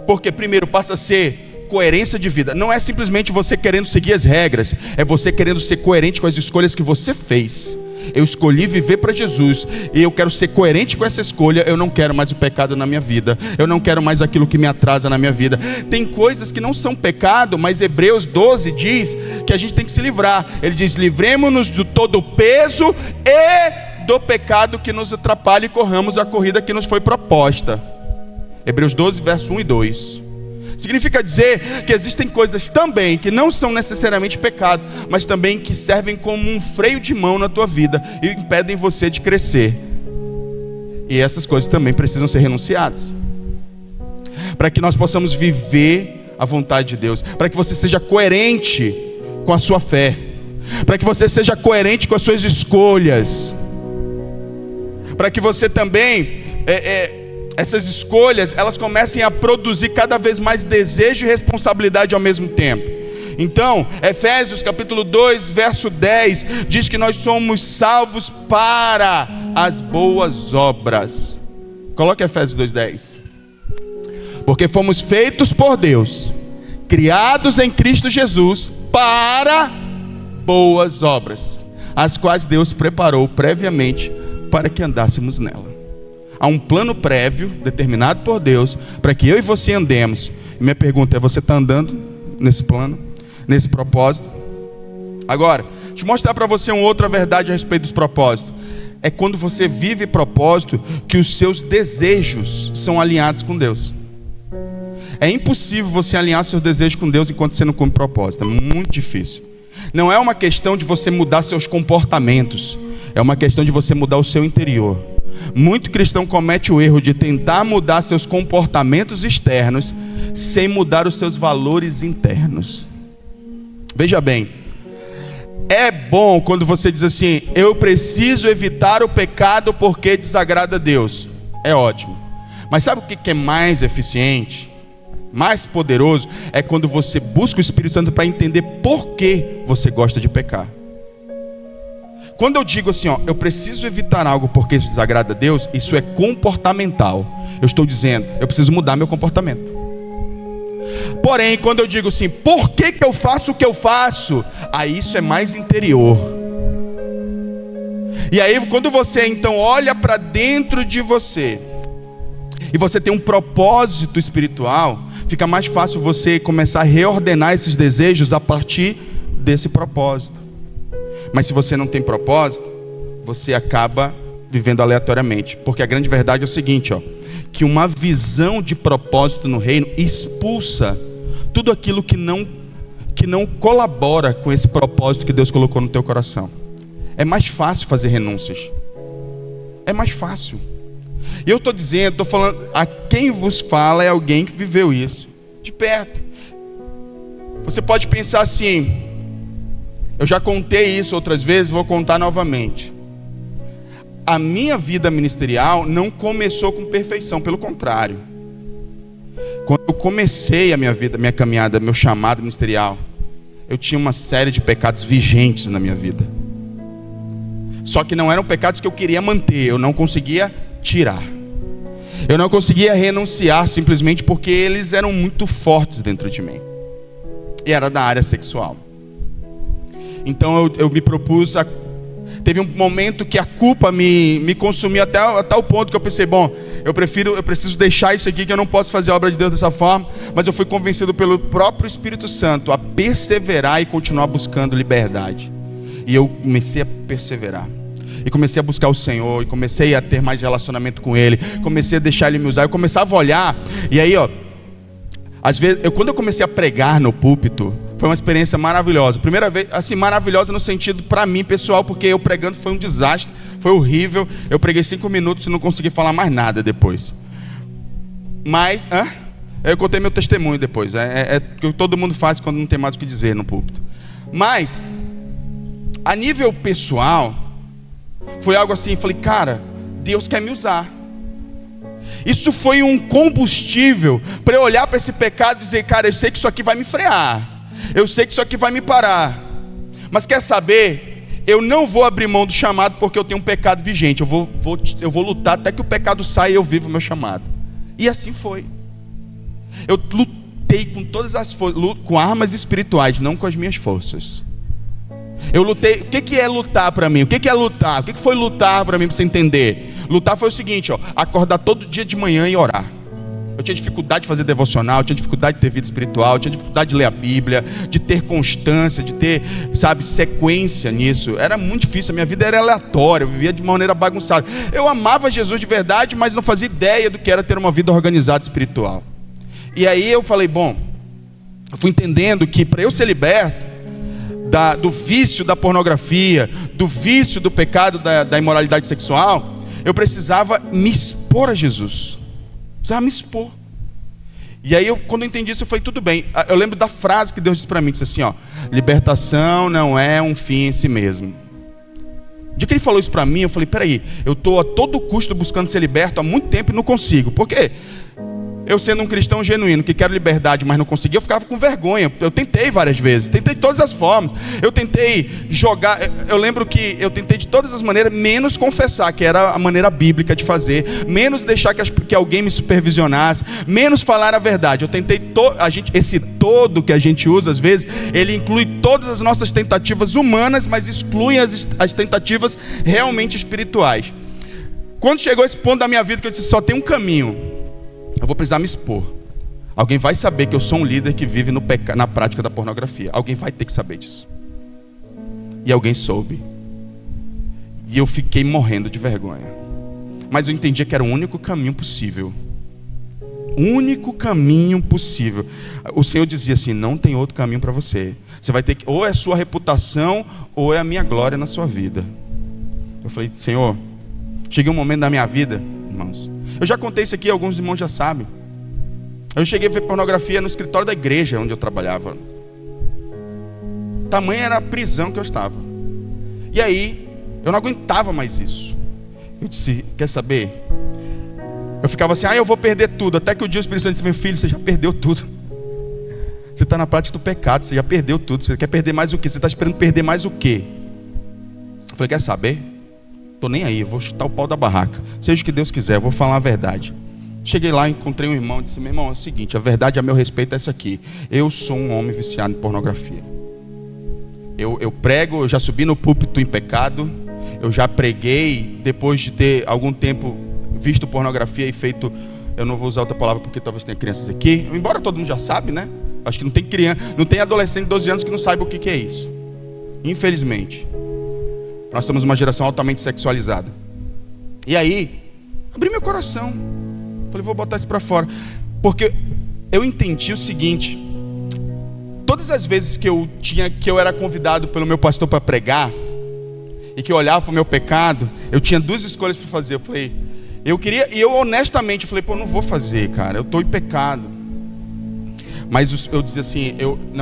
Porque primeiro passa a ser coerência de vida. Não é simplesmente você querendo seguir as regras, é você querendo ser coerente com as escolhas que você fez. Eu escolhi viver para Jesus e eu quero ser coerente com essa escolha. Eu não quero mais o pecado na minha vida, eu não quero mais aquilo que me atrasa na minha vida. Tem coisas que não são pecado, mas Hebreus 12 diz que a gente tem que se livrar. Ele diz: livremos-nos de todo o peso e do pecado que nos atrapalha e corramos a corrida que nos foi proposta. Hebreus 12, verso 1 e 2. Significa dizer que existem coisas também que não são necessariamente pecado, mas também que servem como um freio de mão na tua vida e impedem você de crescer. E essas coisas também precisam ser renunciadas, para que nós possamos viver a vontade de Deus, para que você seja coerente com a sua fé, para que você seja coerente com as suas escolhas, para que você também essas escolhas, elas comecem a produzir cada vez mais desejo e responsabilidade ao mesmo tempo. Então, Efésios capítulo 2, verso 10, diz que nós somos salvos para as boas obras. Coloque Efésios 2:10. Porque fomos feitos por Deus, criados em Cristo Jesus, para boas obras, as quais Deus preparou previamente para que andássemos nela. Há um plano prévio, determinado por Deus, para que eu e você andemos. E minha pergunta é: você está andando nesse plano, nesse propósito? Agora, deixa eu mostrar para você uma outra verdade a respeito dos propósitos. É quando você vive propósito que os seus desejos são alinhados com Deus. É impossível você alinhar seus desejos com Deus enquanto você não cumpre propósito. É muito difícil. Não é uma questão de você mudar seus comportamentos, é uma questão de você mudar o seu interior. Muito cristão comete o erro de tentar mudar seus comportamentos externos sem mudar os seus valores internos. Veja bem, é bom quando você diz assim: eu preciso evitar o pecado porque desagrada a Deus. É ótimo. Mas sabe o que é mais eficiente, mais poderoso? É quando você busca o Espírito Santo para entender por que você gosta de pecar. quando eu digo assim, eu preciso evitar algo porque isso desagrada a Deus, isso é comportamental. Eu estou dizendo, eu preciso mudar meu comportamento. Porém, quando eu digo assim, por que eu faço o que eu faço? Aí isso é mais interior. E aí quando você então olha para dentro de você, e você tem um propósito espiritual, fica mais fácil você começar a reordenar esses desejos a partir desse propósito. Mas se você não tem propósito, você acaba vivendo aleatoriamente. Porque a grande verdade é o seguinte, que uma visão de propósito no reino expulsa tudo aquilo que não colabora com esse propósito que Deus colocou no teu coração. É mais fácil fazer renúncias. É mais fácil. E eu estou dizendo, estou falando, a quem vos fala é alguém que viveu isso de perto. Você pode pensar assim, eu já contei isso outras vezes, vou contar novamente. A minha vida ministerial não começou com perfeição, pelo contrário. Quando eu comecei a minha vida, minha caminhada, meu chamado ministerial, eu tinha uma série de pecados vigentes na minha vida. Só que não eram pecados que eu queria manter, eu não conseguia tirar. Eu não conseguia renunciar simplesmente porque eles eram muito fortes dentro de mim. E era da área sexual. Então eu me propus teve um momento que a culpa me consumia até o ponto que eu pensei, eu preciso deixar isso aqui, que eu não posso fazer a obra de Deus dessa forma. Mas eu fui convencido pelo próprio Espírito Santo a perseverar e continuar buscando liberdade. E eu comecei a perseverar. E comecei a buscar o Senhor, e comecei a ter mais relacionamento com Ele, comecei a deixar Ele me usar, eu começava a olhar, e aí às vezes, quando eu comecei a pregar no púlpito, foi uma experiência maravilhosa. Primeira vez, assim, maravilhosa no sentido para mim pessoal, porque eu pregando foi um desastre, foi horrível. Eu preguei 5 minutos e não consegui falar mais nada depois. Mas, eu contei meu testemunho depois. É o que todo mundo faz quando não tem mais o que dizer no púlpito. Mas, a nível pessoal, foi algo assim, falei, cara, Deus quer me usar. Isso foi um combustível para eu olhar para esse pecado e dizer, cara, eu sei que isso aqui vai me frear. Eu sei que isso aqui vai me parar. Mas quer saber? Eu não vou abrir mão do chamado porque eu tenho um pecado vigente. Eu vou lutar até que o pecado saia e eu vivo o meu chamado. E assim foi. Eu lutei com todas as forças, com armas espirituais, não com as minhas forças. Eu lutei. O que é lutar para mim? O que é lutar? O que foi lutar para mim, para você entender? Lutar foi o seguinte, acordar todo dia de manhã e orar. Eu tinha dificuldade de fazer devocional, eu tinha dificuldade de ter vida espiritual, eu tinha dificuldade de ler a Bíblia, de ter constância, de ter, sequência nisso. Era muito difícil, a minha vida era aleatória, eu vivia de maneira bagunçada. Eu amava Jesus de verdade, mas não fazia ideia do que era ter uma vida organizada espiritual. E aí eu falei, eu fui entendendo que para eu ser liberto do vício da pornografia, do vício do pecado da imoralidade sexual, eu precisava me expor a Jesus. Precisava me expor. E aí, quando eu entendi isso, eu falei, tudo bem. Eu lembro da frase que Deus disse para mim, disse assim, libertação não é um fim em si mesmo. O dia que Ele falou isso para mim, eu falei, peraí, eu estou a todo custo buscando ser liberto há muito tempo e não consigo. Por quê? Eu sendo um cristão genuíno, que quero liberdade, mas não consegui, eu ficava com vergonha. Eu tentei várias vezes, tentei de todas as formas. Eu tentei jogar, eu lembro que eu tentei de todas as maneiras, menos confessar, que era a maneira bíblica de fazer, menos deixar que alguém me supervisionasse, menos falar a verdade. Eu tentei, esse todo que a gente usa às vezes, ele inclui todas as nossas tentativas humanas, mas exclui as tentativas realmente espirituais. Quando chegou esse ponto da minha vida que eu disse, só tem um caminho, eu vou precisar me expor. Alguém vai saber que eu sou um líder que vive na prática da pornografia. Alguém vai ter que saber disso. E alguém soube. E eu fiquei morrendo de vergonha. Mas eu entendia que era o único caminho possível. O único caminho possível. O Senhor dizia assim, não tem outro caminho para você. Você vai ter que, ou é a sua reputação, ou é a minha glória na sua vida. Eu falei, Senhor, cheguei um momento da minha vida, irmãos. Eu já contei isso aqui, alguns irmãos já sabem. Eu cheguei a ver pornografia no escritório da igreja onde eu trabalhava. Tamanha era a prisão que eu estava. E aí, eu não aguentava mais isso. Eu disse, quer saber? Eu ficava assim, eu vou perder tudo. Até que o dia o Espírito Santo disse, meu filho, você já perdeu tudo. Você está na prática do pecado, você já perdeu tudo. Você quer perder mais o quê? Você está esperando perder mais o quê? Eu falei, quer saber? Tô nem aí, eu vou chutar o pau da barraca. Seja o que Deus quiser, eu vou falar a verdade. Cheguei lá, encontrei um irmão e disse, meu irmão, é o seguinte, a verdade a meu respeito é essa aqui. Eu sou um homem viciado em pornografia. Eu prego, eu já subi no púlpito em pecado. Eu já preguei depois de ter algum tempo visto pornografia e feito... Eu não vou usar outra palavra porque talvez tenha crianças aqui. Embora todo mundo já sabe, né? Acho que não tem criança, não tem adolescente de 12 anos que não saiba o que é isso. Infelizmente. Nós somos uma geração altamente sexualizada. E aí, abri meu coração. Falei, vou botar isso para fora. Porque eu entendi o seguinte. Todas as vezes que eu era convidado pelo meu pastor para pregar, e que eu olhava para o meu pecado, eu tinha duas escolhas para fazer. Eu falei, eu honestamente falei, pô, não vou fazer, cara, eu estou em pecado. Mas eu dizia assim,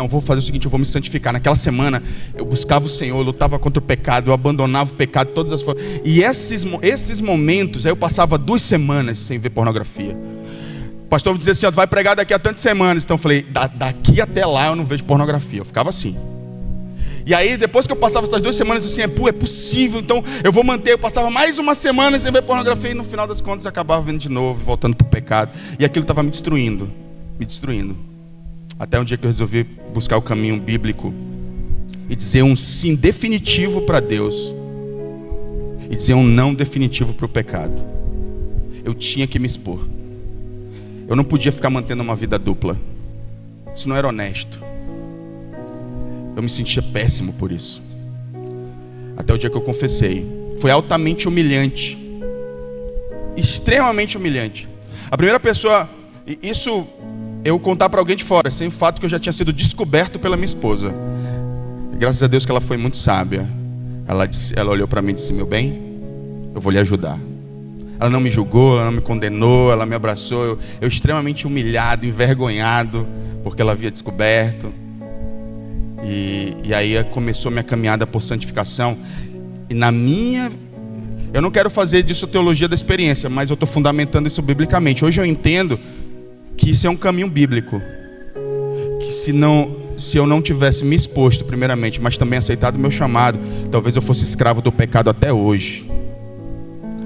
vou fazer o seguinte, eu vou me santificar. Naquela semana, eu buscava o Senhor, eu lutava contra o pecado, eu abandonava o pecado de todas as formas. E esses momentos, aí eu passava 2 semanas sem ver pornografia. O pastor me dizia assim, tu vai pregar daqui a tantas semanas. Então eu falei, daqui até lá eu não vejo pornografia. Eu ficava assim. E aí, depois que eu passava essas 2 semanas, assim, é possível, então eu vou manter. Eu passava mais uma semana sem ver pornografia e no final das contas acabava vendo de novo, voltando para o pecado. E aquilo estava me destruindo. Até um dia que eu resolvi buscar o caminho bíblico e dizer um sim definitivo para Deus e dizer um não definitivo para o pecado. Eu tinha que me expor. Eu não podia ficar mantendo uma vida dupla. Isso não era honesto. Eu me sentia péssimo por isso. Até o dia que eu confessei. Foi altamente humilhante. Extremamente humilhante. A primeira pessoa... Isso eu contar para alguém de fora, sem o fato que eu já tinha sido descoberto pela minha esposa. Graças a Deus que ela foi muito sábia. Ela olhou para mim e disse, meu bem, eu vou lhe ajudar. Ela não me julgou, ela não me condenou, ela me abraçou. Eu extremamente humilhado, envergonhado, porque ela havia descoberto. E aí começou minha caminhada por santificação. E eu não quero fazer disso teologia da experiência, mas eu estou fundamentando isso biblicamente. Hoje eu entendo que isso é um caminho bíblico. Que se eu não tivesse me exposto primeiramente, mas também aceitado o meu chamado, talvez eu fosse escravo do pecado até hoje.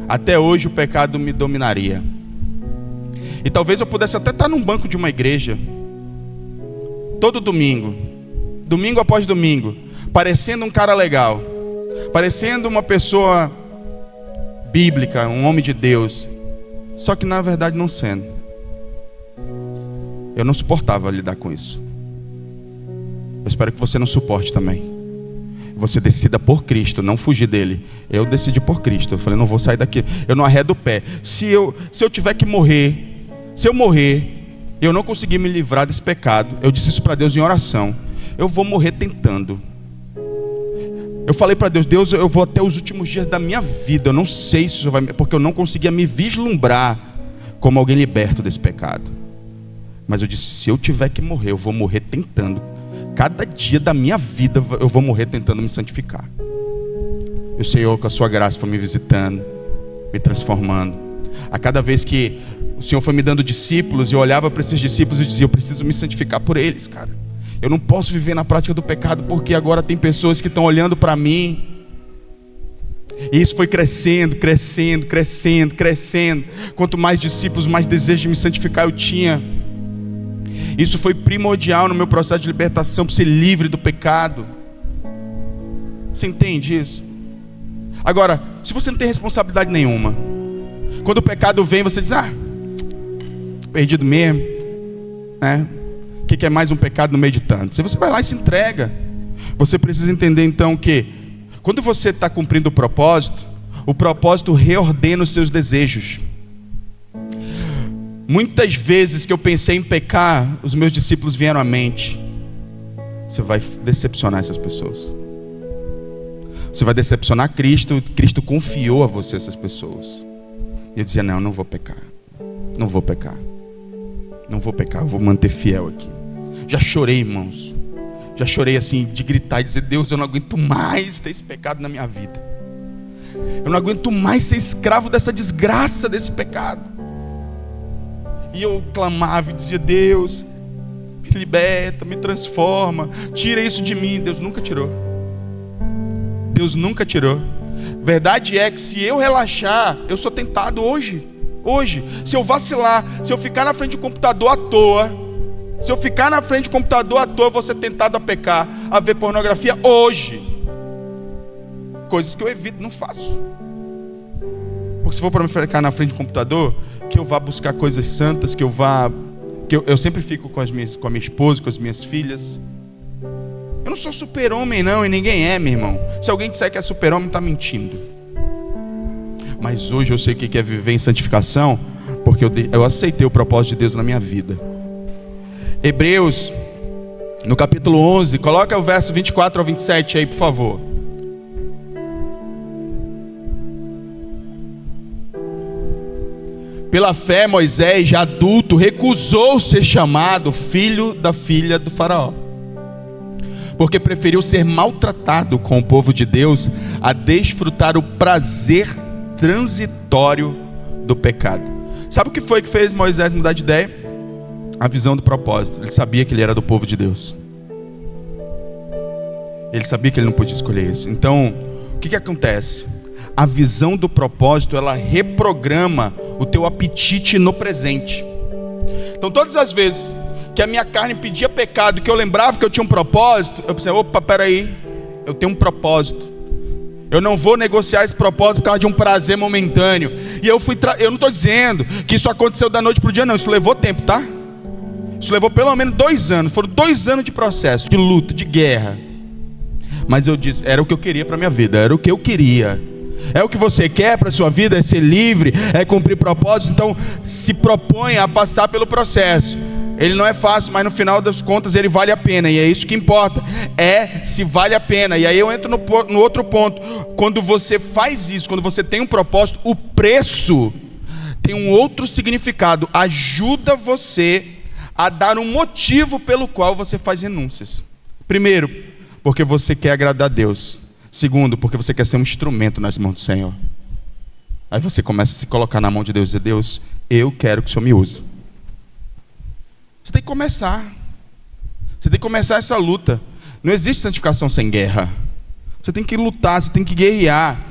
Até hoje o pecado me dominaria. E talvez eu pudesse até estar num banco de uma igreja, todo domingo após domingo, parecendo um cara legal, parecendo uma pessoa bíblica, um homem de Deus, só que na verdade não sendo. Eu não suportava lidar com isso. Eu espero que você não suporte também. Você decida por Cristo, não fugir dele. Eu decidi por Cristo. Eu falei, não vou sair daqui. Eu não arredo o pé. Se eu tiver que morrer, se eu morrer, eu não conseguir me livrar desse pecado, eu disse isso para Deus em oração. Eu vou morrer tentando. Eu falei para Deus, eu vou até os últimos dias da minha vida. Eu não sei se isso vai... Porque eu não conseguia me vislumbrar como alguém liberto desse pecado. Mas eu disse, se eu tiver que morrer, eu vou morrer tentando. Cada dia da minha vida eu vou morrer tentando me santificar. E o Senhor, com a sua graça, foi me visitando, me transformando. A cada vez que o Senhor foi me dando discípulos, eu olhava para esses discípulos e dizia, eu preciso me santificar por eles, cara. Eu não posso viver na prática do pecado, porque agora tem pessoas que estão olhando para mim. E isso foi crescendo. Quanto mais discípulos, mais desejo de me santificar eu tinha. Isso foi primordial no meu processo de libertação, para ser livre do pecado. Você entende isso? Agora, se você não tem responsabilidade nenhuma, quando o pecado vem, você diz, perdido mesmo, né? O que é mais um pecado no meio de tantos? E você vai lá e se entrega. Você precisa entender então que quando você está cumprindo o propósito reordena os seus desejos. Muitas vezes que eu pensei em pecar, os meus discípulos vieram à mente. Você vai decepcionar essas pessoas. Você vai decepcionar Cristo. Cristo confiou a você essas pessoas. E eu dizia, não vou pecar. Não vou pecar, eu vou manter fiel aqui. Já chorei, irmãos. Já chorei assim, de gritar e dizer, Deus, eu não aguento mais ter esse pecado na minha vida. Eu não aguento mais ser escravo dessa desgraça, desse pecado. E eu clamava e dizia, Deus, me liberta, me transforma, tira isso de mim. Deus nunca tirou. Verdade é que se eu relaxar, eu sou tentado hoje. Se eu vacilar, se eu ficar na frente do computador à toa, eu vou ser tentado a pecar, a ver pornografia hoje. Coisas que eu evito, não faço. Porque se for para me ficar na frente do computador, que eu vá buscar coisas santas, eu sempre fico com a minha esposa, com as minhas filhas. Eu não sou super-homem não, e ninguém é, meu irmão. Se alguém disser que é super-homem, está mentindo. Mas hoje eu sei o que é viver em santificação, porque eu aceitei o propósito de Deus na minha vida. Hebreus, no capítulo 11, coloca o verso 24 ao 27 aí, por favor. Pela fé, Moisés, já adulto, recusou ser chamado filho da filha do faraó, porque preferiu ser maltratado com o povo de Deus a desfrutar o prazer transitório do pecado. Sabe o que foi que fez Moisés mudar de ideia? A visão do propósito. Ele sabia que ele era do povo de Deus. Ele sabia que ele não podia escolher isso. Então, o que acontece? A visão do propósito, ela reprograma o teu apetite no presente. Então, todas as vezes que a minha carne pedia pecado, que eu lembrava que eu tinha um propósito, eu pensei, opa, peraí, eu tenho um propósito. Eu não vou negociar esse propósito por causa de um prazer momentâneo. E eu não estou dizendo que isso aconteceu da noite para o dia, não. Isso levou tempo, tá? Isso levou pelo menos 2 anos. Foram 2 anos de processo, de luta, de guerra. Mas eu disse, era o que eu queria para a minha vida, era o que eu queria. É o que você quer para a sua vida, é ser livre, é cumprir propósito. Então se propõe a passar pelo processo. Ele não é fácil, mas no final das contas ele vale a pena. E é isso que importa, é se vale a pena. E aí eu entro no outro ponto. Quando você faz isso, quando você tem um propósito, o preço tem um outro significado. Ajuda você a dar um motivo pelo qual você faz renúncias. Primeiro, porque você quer agradar a Deus. Segundo, porque você quer ser um instrumento nas mãos do Senhor. Aí você começa a se colocar na mão de Deus e dizer, Deus, eu quero que o Senhor me use. Você tem que começar. Você tem que começar essa luta. Não existe santificação sem guerra. Você tem que lutar, você tem que guerrear.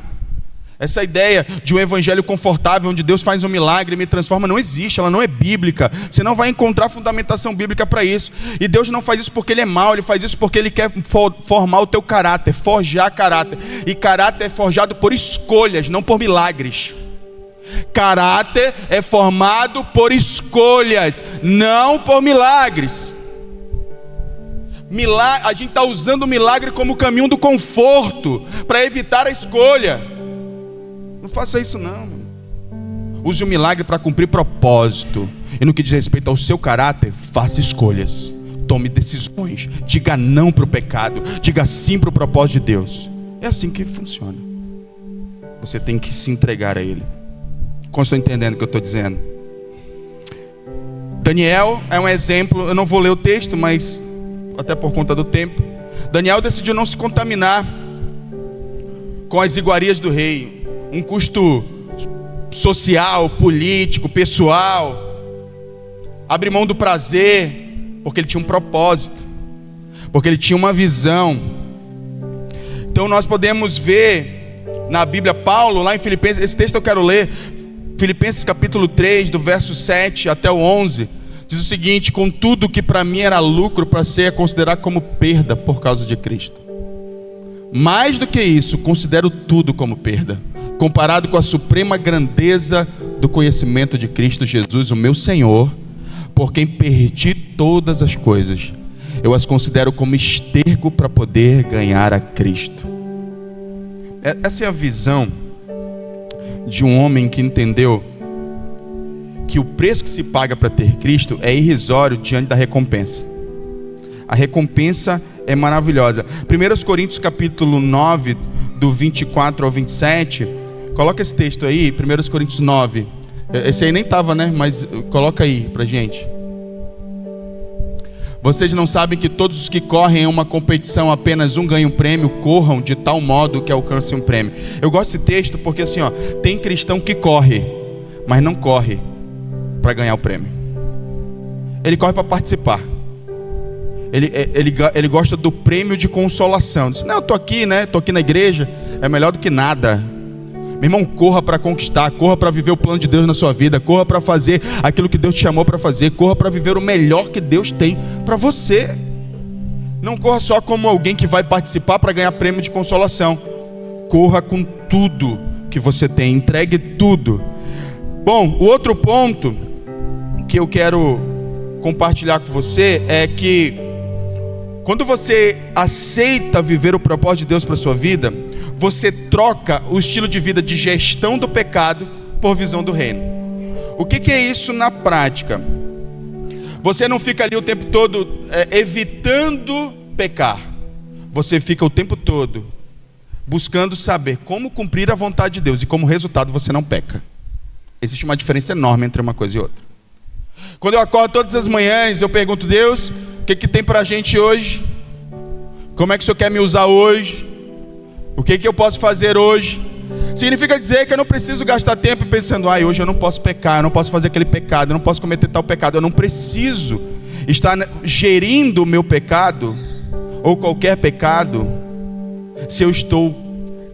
Essa ideia de um evangelho confortável, onde Deus faz um milagre e me transforma, não existe, ela não é bíblica. Você não vai encontrar fundamentação bíblica para isso. E Deus não faz isso porque Ele é mau, Ele faz isso porque Ele quer formar o teu caráter, forjar caráter. E caráter é forjado por escolhas, não por milagres. Caráter é formado por escolhas, não por milagres. A gente está usando o milagre como caminho do conforto, para evitar a escolha. Não faça isso não. Use o milagre para cumprir propósito. E no que diz respeito ao seu caráter, faça escolhas, tome decisões, diga não para o pecado, diga sim para o propósito de Deus. É assim que funciona. Você tem que se entregar a Ele. Como estou entendendo o que eu estou dizendo? Daniel é um exemplo. Eu não vou ler o texto, mas até por conta do tempo. Daniel decidiu não se contaminar com as iguarias do rei. Um custo social, político, pessoal. Abre mão do prazer, porque ele tinha um propósito, porque ele tinha uma visão. Então nós podemos ver na Bíblia, Paulo, lá em Filipenses, esse texto eu quero ler, Filipenses capítulo 3, do verso 7 até o 11, diz o seguinte: contudo que para mim era lucro, para ser considerado como perda por causa de Cristo. Mais do que isso, considero tudo como perda, comparado com a suprema grandeza do conhecimento de Cristo Jesus, o meu Senhor, por quem perdi todas as coisas. Eu as considero como esterco para poder ganhar a Cristo. Essa é a visão de um homem que entendeu que o preço que se paga para ter Cristo é irrisório diante da recompensa. A recompensa é maravilhosa. 1 Coríntios capítulo 9, do 24 ao 27, coloca esse texto aí, 1 Coríntios 9. Esse aí nem estava, né? Mas coloca aí pra gente. Vocês não sabem que todos os que correm em uma competição, apenas um ganha um prêmio? Corram de tal modo que alcancem um prêmio. Eu gosto desse texto porque assim, tem cristão que corre, mas não corre para ganhar o prêmio. Ele corre para participar. Ele gosta do prêmio de consolação. Diz, não, eu estou aqui, né? Estou aqui na igreja, é melhor do que nada. Meu irmão, corra para conquistar, corra para viver o plano de Deus na sua vida, corra para fazer aquilo que Deus te chamou para fazer, corra para viver o melhor que Deus tem para você. Não corra só como alguém que vai participar para ganhar prêmio de consolação. Corra com tudo que você tem, entregue tudo. Bom, o outro ponto que eu quero compartilhar com você é que quando você aceita viver o propósito de Deus para a sua vida, você troca o estilo de vida de gestão do pecado por visão do reino. O que é isso na prática? Você não fica ali o tempo todo evitando pecar. Você fica o tempo todo buscando saber como cumprir a vontade de Deus, e como resultado você não peca. Existe uma diferença enorme entre uma coisa e outra. Quando eu acordo todas as manhãs, eu pergunto: Deus, o que tem pra gente hoje? Como é que o Senhor quer me usar hoje? O que eu posso fazer hoje? Significa dizer que eu não preciso gastar tempo pensando: hoje eu não posso pecar, eu não posso fazer aquele pecado, eu não posso cometer tal pecado. Eu não preciso estar gerindo o meu pecado, ou qualquer pecado, se eu estou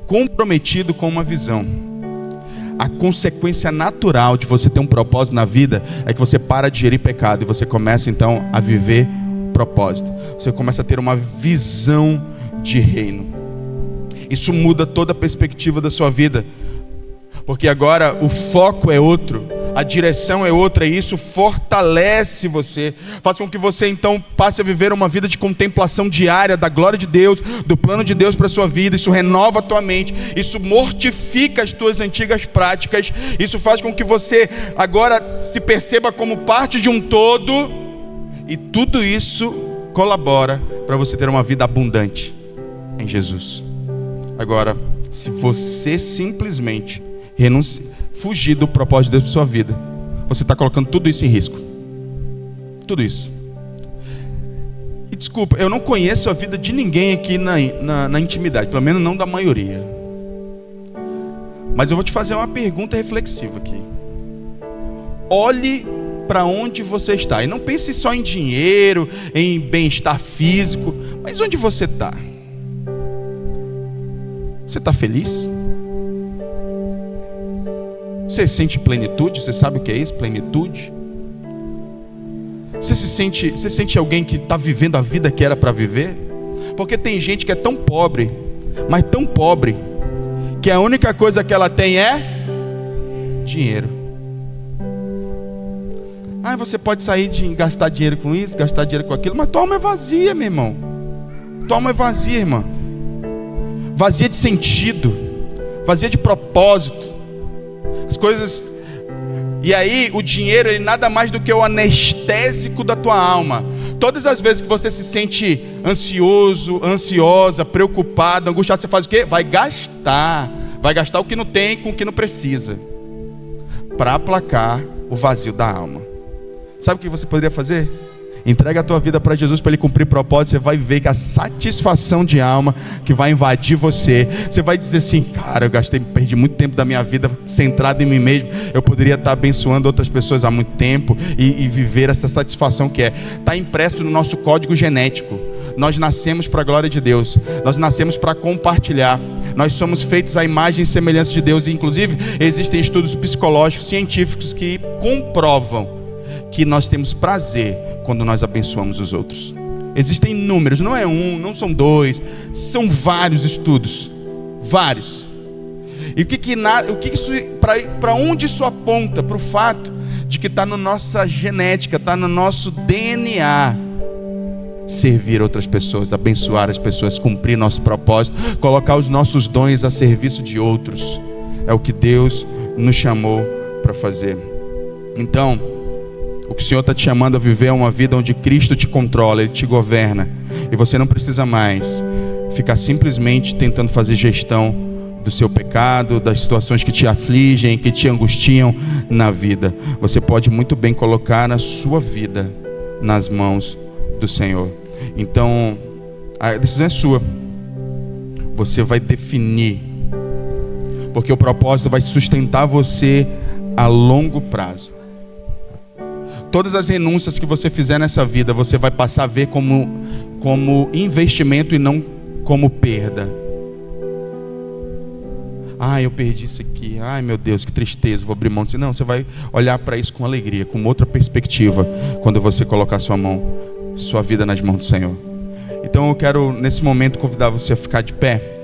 comprometido com uma visão. A consequência natural de você ter um propósito na vida é que você para de gerir pecado e você começa então a viver propósito. Você começa a ter uma visão de reino. Isso muda toda a perspectiva da sua vida, porque agora o foco é outro, a direção é outra, e isso fortalece você, faz com que você então passe a viver uma vida de contemplação diária da glória de Deus, do plano de Deus para a sua vida. Isso renova a tua mente, isso mortifica as tuas antigas práticas, isso faz com que você agora se perceba como parte de um todo, e tudo isso colabora para você ter uma vida abundante em Jesus. Agora, se você simplesmente fugir do propósito de Deus para sua vida, você está colocando tudo isso em risco. Tudo isso. E desculpa, eu não conheço a vida de ninguém aqui na intimidade, pelo menos não da maioria. Mas eu vou te fazer uma pergunta reflexiva aqui. Olhe para onde você está. E não pense só em dinheiro, em bem-estar físico, mas onde você está? Você está feliz? Você sente plenitude? Você sabe o que é isso, plenitude? Você sente alguém que está vivendo a vida que era para viver? Porque tem gente que é tão pobre, mas tão pobre, que a única coisa que ela tem é dinheiro. Você pode sair de gastar dinheiro com isso, gastar dinheiro com aquilo, mas tua alma é vazia, meu irmão. Tua alma é vazia, irmã. Vazia de sentido, vazia de propósito. As coisas. E aí o dinheiro, ele nada mais do que o anestésico da tua alma. Todas as vezes que você se sente ansioso, ansiosa, preocupado, angustiado, você faz o quê? Vai gastar o que não tem com o que não precisa, para aplacar o vazio da alma. Sabe o que você poderia fazer? Entrega a tua vida para Jesus, para Ele cumprir propósito. Você vai ver que a satisfação de alma que vai invadir você. Você vai dizer assim: cara, perdi muito tempo da minha vida centrado em mim mesmo. Eu poderia estar abençoando outras pessoas há muito tempo e viver essa satisfação que está impresso no nosso código genético. Nós nascemos para a glória de Deus. Nós nascemos para compartilhar. Nós somos feitos à imagem e semelhança de Deus. E inclusive existem estudos psicológicos, científicos, que comprovam que nós temos prazer quando nós abençoamos os outros. Existem números, não é um, não são dois, são vários estudos, vários. E para onde isso aponta? Para o fato de que está na nossa genética, está no nosso DNA, servir outras pessoas, abençoar as pessoas, cumprir nosso propósito, colocar os nossos dons a serviço de outros. É o que Deus nos chamou para fazer. Então, o que o Senhor está te chamando a viver é uma vida onde Cristo te controla, Ele te governa. E você não precisa mais ficar simplesmente tentando fazer gestão do seu pecado, das situações que te afligem, que te angustiam na vida. Você pode muito bem colocar a sua vida nas mãos do Senhor. Então, a decisão é sua. Você vai definir, porque o propósito vai sustentar você a longo prazo. Todas as renúncias que você fizer nessa vida, você vai passar a ver como investimento e não como perda. ai, eu perdi isso aqui, ai meu Deus, que tristeza, vou abrir mão disso. Não, você vai olhar para isso com alegria, com outra perspectiva, quando você colocar sua vida nas mãos do Senhor. Então eu quero nesse momento convidar você a ficar de pé.